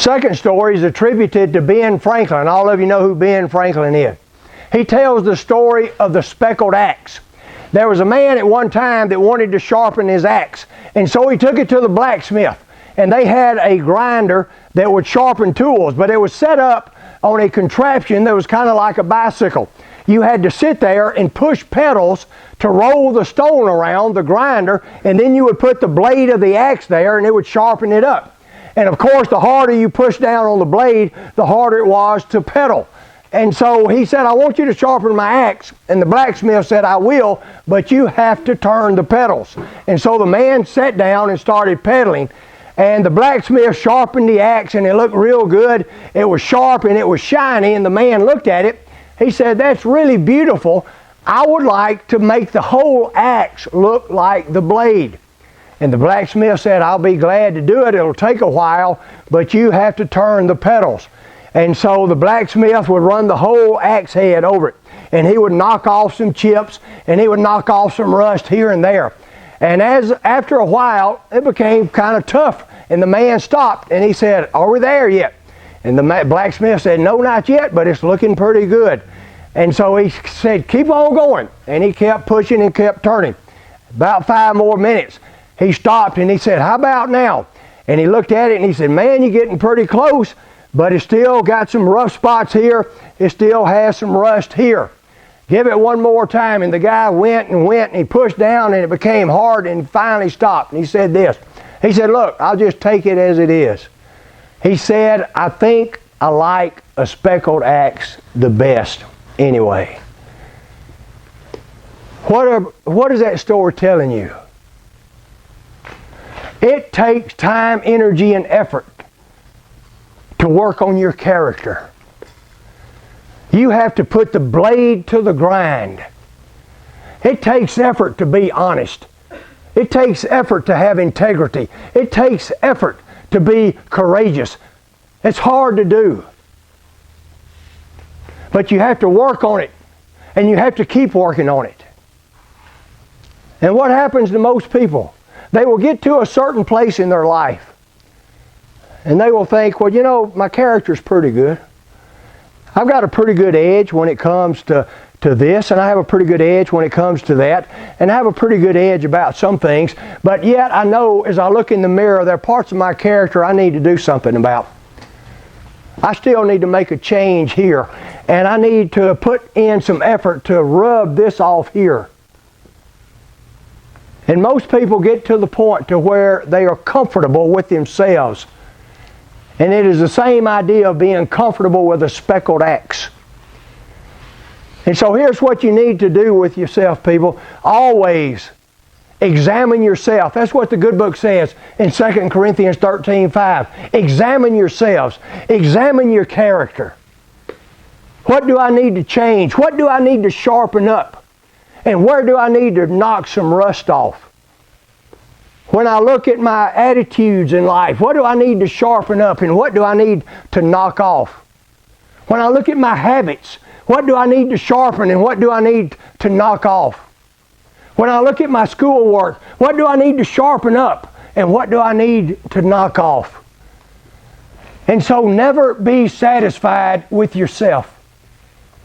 Second story is attributed to Ben Franklin. All of you know who Ben Franklin is. He tells the story of the speckled axe. There was a man at one time that wanted to sharpen his axe, and so he took it to the blacksmith. And they had a grinder that would sharpen tools, but it was set up on a contraption that was kind of like a bicycle. You had to sit there and push pedals to roll the stone around the grinder, and then you would put the blade of the axe there and it would sharpen it up. And of course, the harder you push down on the blade, the harder it was to pedal. And so he said, I want you to sharpen my axe. And the blacksmith said, I will, but you have to turn the pedals. And so the man sat down and started pedaling. And the blacksmith sharpened the axe, and it looked real good. It was sharp and it was shiny, and the man looked at it. He said, that's really beautiful. I would like to make the whole axe look like the blade. And the blacksmith said, I'll be glad to do it. It'll take a while, but you have to turn the pedals. And so the blacksmith would run the whole axe head over it. And he would knock off some chips, and he would knock off some rust here and there. And after a while, it became kind of tough. And the man stopped, and he said, are we there yet? And the blacksmith said, no, not yet, but it's looking pretty good. And so he said, keep on going. And he kept pushing and kept turning. About 5 more minutes. He stopped and he said, how about now? And he looked at it and he said, man, you're getting pretty close, but it's still got some rough spots here. It still has some rust here. Give it one more time. And the guy went and he pushed down, and it became hard, and finally stopped. And he said this. He said, look, I'll just take it as it is. He said, I think I like a speckled axe the best anyway. What is that story telling you? It takes time, energy, and effort to work on your character. You have to put the blade to the grind. It takes effort to be honest. It takes effort to have integrity. It takes effort to be courageous. It's hard to do. But you have to work on it, and you have to keep working on it. And what happens to most people? They will get to a certain place in their life, and they will think, well, you know, my character's pretty good. I've got a pretty good edge when it comes to this, and I have a pretty good edge when it comes to that, and I have a pretty good edge about some things, but yet I know as I look in the mirror, there are parts of my character I need to do something about. I still need to make a change here, and I need to put in some effort to rub this off here. And most people get to the point to where they are comfortable with themselves. And it is the same idea of being comfortable with a speckled axe. And so here's what you need to do with yourself, people. Always examine yourself. That's what the good book says in 2 Corinthians 13:5. Examine yourselves. Examine your character. What do I need to change? What do I need to sharpen up? And where do I need to knock some rust off? When I look at my attitudes in life, what do I need to sharpen up, and what do I need to knock off? When I look at my habits, what do I need to sharpen, and what do I need to knock off? When I look at my schoolwork, what do I need to sharpen up, and what do I need to knock off? And so never be satisfied with yourself.